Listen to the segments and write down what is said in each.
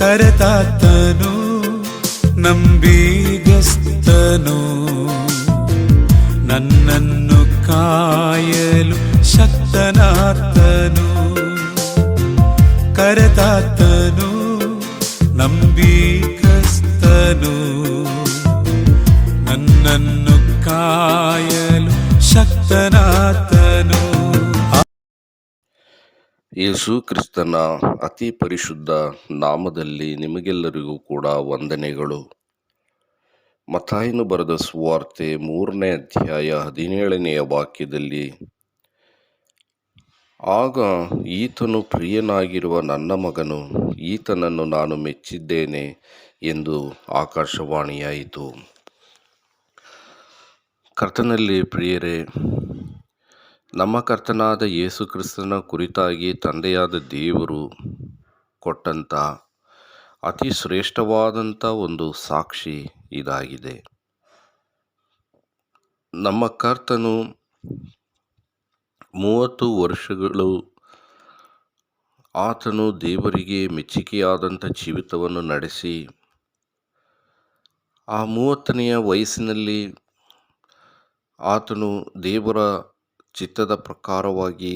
ಕರೆತಾತನು ನಂಬಿಗಸ್ತನು, ನನ್ನನ್ನು ಕಾಯಲು ಶಕ್ತನಾತನು. ಕರೆತಾತನು ನಂಬಿಗಸ್ತನು, ನನ್ನನ್ನು ಕಾಯಲು ಶಕ್ತನಾತನು. ಯೇಸು ಕ್ರಿಸ್ತನ ಅತಿ ಪರಿಶುದ್ಧ ನಾಮದಲ್ಲಿ ನಿಮಗೆಲ್ಲರಿಗೂ ಕೂಡ ವಂದನೆಗಳು. ಮತ್ತಾಯನು ಬರೆದ ಸುವಾರ್ತೆ 3ನೇ ಅಧ್ಯಾಯ 17ನೆಯ ವಾಕ್ಯದಲ್ಲಿ, ಆಗ ಈತನು ಪ್ರಿಯನಾಗಿರುವ ನನ್ನ ಮಗನು, ಈತನನ್ನು ನಾನು ಮೆಚ್ಚಿದ್ದೇನೆ ಎಂದು ಆಕಾಶವಾಣಿಯಾಯಿತು. ಕರ್ತನಲ್ಲಿ ಪ್ರಿಯರೇ, ನಮ್ಮ ಕರ್ತನಾದ ಯೇಸು ಕ್ರಿಸ್ತನ ಕುರಿತಾಗಿ ತಂದೆಯಾದ ದೇವರು ಕೊಟ್ಟಂಥ ಅತಿ ಶ್ರೇಷ್ಠವಾದಂಥ ಒಂದು ಸಾಕ್ಷಿ ಇದಾಗಿದೆ. ನಮ್ಮ ಕರ್ತನು 30 ವರ್ಷಗಳು ಆತನು ದೇವರಿಗೆ ಮೆಚ್ಚುಗೆಯಾದಂಥ ಜೀವಿತವನ್ನು ನಡೆಸಿ, ಆ 30ನೆಯ ವಯಸ್ಸಿನಲ್ಲಿ ಆತನು ದೇವರ ಚಿತ್ತದ ಪ್ರಕಾರವಾಗಿ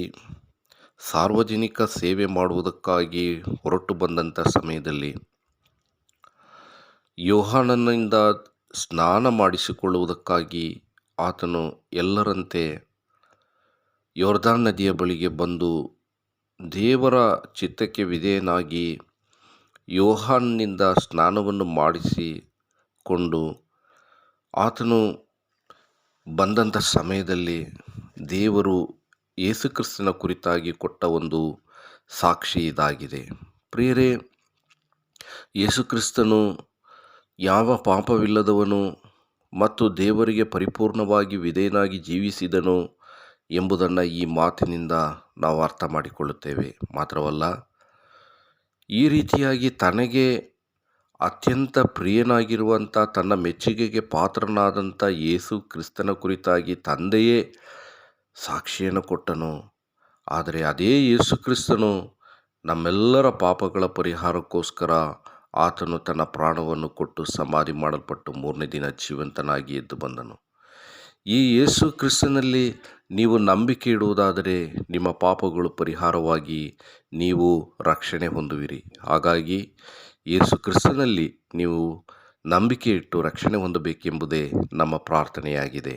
ಸಾರ್ವಜನಿಕ ಸೇವೆ ಮಾಡುವುದಕ್ಕಾಗಿ ಹೊರಟು ಬಂದಂಥ ಸಮಯದಲ್ಲಿ ಯೋಹಾನನಿಂದ ಸ್ನಾನ ಮಾಡಿಸಿಕೊಳ್ಳುವುದಕ್ಕಾಗಿ ಆತನು ಎಲ್ಲರಂತೆ ಯೊರ್ದಾನ್ ನದಿಯ ಬಳಿಗೆ ಬಂದು ದೇವರ ಚಿತ್ತಕ್ಕೆ ವಿಧೇಯನಾಗಿ ಯೋಹಾನನಿಂದ ಸ್ನಾನವನ್ನು ಮಾಡಿಸಿಕೊಂಡು ಆತನು ಬಂದಂಥ ಸಮಯದಲ್ಲಿ ದೇವರು ಯೇಸುಕ್ರಿಸ್ತನ ಕುರಿತಾಗಿ ಕೊಟ್ಟ ಒಂದು ಸಾಕ್ಷಿ ಇದಾಗಿದೆ. ಪ್ರಿಯರೇ, ಯೇಸುಕ್ರಿಸ್ತನು ಯಾವ ಪಾಪವಿಲ್ಲದವನು ಮತ್ತು ದೇವರಿಗೆ ಪರಿಪೂರ್ಣವಾಗಿ ವಿಧೇಯನಾಗಿ ಜೀವಿಸಿದನು ಎಂಬುದನ್ನು ಈ ಮಾತಿನಿಂದ ನಾವು ಅರ್ಥ ಮಾಡಿಕೊಳ್ಳುತ್ತೇವೆ. ಮಾತ್ರವಲ್ಲ, ಈ ರೀತಿಯಾಗಿ ತನಗೆ ಅತ್ಯಂತ ಪ್ರಿಯನಾಗಿರುವಂಥ ತನ್ನ ಮೆಚ್ಚುಗೆಗೆ ಪಾತ್ರನಾದಂಥ ಯೇಸು ಕ್ರಿಸ್ತನ ಕುರಿತಾಗಿ ತಂದೆಯೇ ಸಾಕ್ಷಿಯನ್ನು ಕೊಟ್ಟನು. ಆದರೆ ಅದೇ ಯೇಸು ಕ್ರಿಸ್ತನು ನಮ್ಮೆಲ್ಲರ ಪಾಪಗಳ ಪರಿಹಾರಕ್ಕೋಸ್ಕರ ಆತನು ತನ್ನ ಪ್ರಾಣವನ್ನು ಕೊಟ್ಟು ಸಮಾಧಿ ಮಾಡಲ್ಪಟ್ಟು 3ನೇ ದಿನ ಜೀವಂತನಾಗಿ ಎದ್ದು ಬಂದನು. ಈ ಯೇಸು ಕ್ರಿಸ್ತನಲ್ಲಿ ನೀವು ನಂಬಿಕೆ ಇಡುವುದಾದರೆ ನಿಮ್ಮ ಪಾಪಗಳು ಪರಿಹಾರವಾಗಿ ನೀವು ರಕ್ಷಣೆ ಹೊಂದುವಿರಿ. ಹಾಗಾಗಿ ಯೇಸು ಕ್ರಿಸ್ತನಲ್ಲಿ ನೀವು ನಂಬಿಕೆ ಇಟ್ಟು ರಕ್ಷಣೆ ಹೊಂದಬೇಕೆಂಬುದೇ ನಮ್ಮ ಪ್ರಾರ್ಥನೆಯಾಗಿದೆ.